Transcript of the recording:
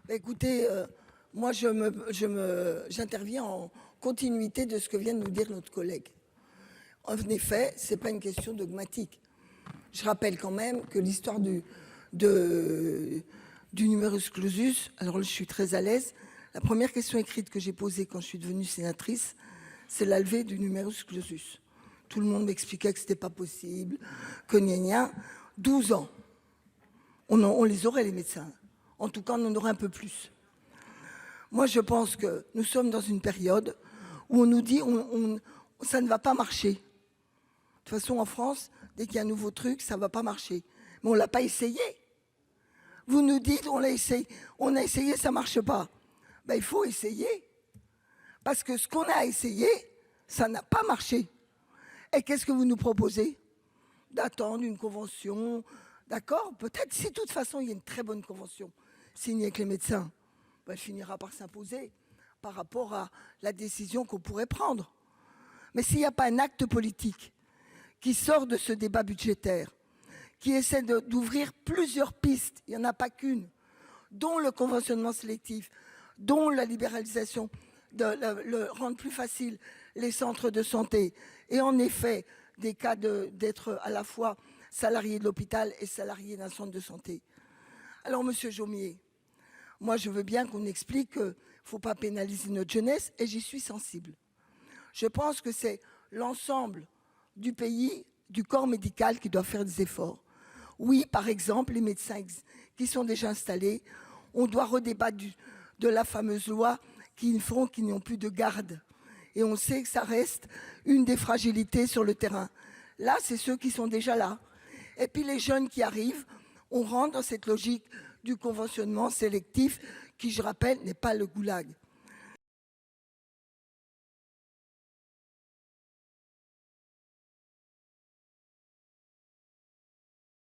Écoutez, moi j'interviens en continuité de ce que vient de nous dire notre collègue. En effet, c'est pas une question dogmatique. Je rappelle quand même que l'histoire du numerus clausus, alors je suis très à l'aise. La première question écrite que j'ai posée quand je suis devenue sénatrice, c'est la levée du numerus clausus. Tout le monde m'expliquait que c'était pas possible, que gna gna. 12 ans. On les aurait, les médecins. En tout cas, on en aurait un peu plus. Moi, je pense que nous sommes dans une période où on nous dit ça ne va pas marcher. De toute façon, en France, dès qu'il y a un nouveau truc, ça ne va pas marcher. Mais on ne l'a pas essayé. Vous nous dites, on a essayé, ça ne marche pas. Ben, il faut essayer. Parce que ce qu'on a essayé, ça n'a pas marché. Et qu'est-ce que vous nous proposez? D'attendre une convention. D'accord? Peut-être si de toute façon, il y a une très bonne convention signée avec les médecins, ben, elle finira par s'imposer par rapport à la décision qu'on pourrait prendre. Mais s'il n'y a pas un acte politique qui sort de ce débat budgétaire, qui essaie d'ouvrir plusieurs pistes, il n'y en a pas qu'une, dont le conventionnement sélectif, dont la libéralisation, le rendre plus facile les centres de santé, et en effet, des cas d'être à la fois salarié de l'hôpital et salarié d'un centre de santé. Alors, monsieur Jomier, moi, je veux bien qu'on explique qu'il ne faut pas pénaliser notre jeunesse, et j'y suis sensible. Je pense que c'est l'ensemble du pays, du corps médical qui doit faire des efforts. Oui, par exemple, les médecins qui sont déjà installés, on doit redébattre de la fameuse loi qui n'ont plus de garde. Et on sait que ça reste une des fragilités sur le terrain. Là, c'est ceux qui sont déjà là. Et puis les jeunes qui arrivent, on rentre dans cette logique du conventionnement sélectif qui, je rappelle, n'est pas le goulag.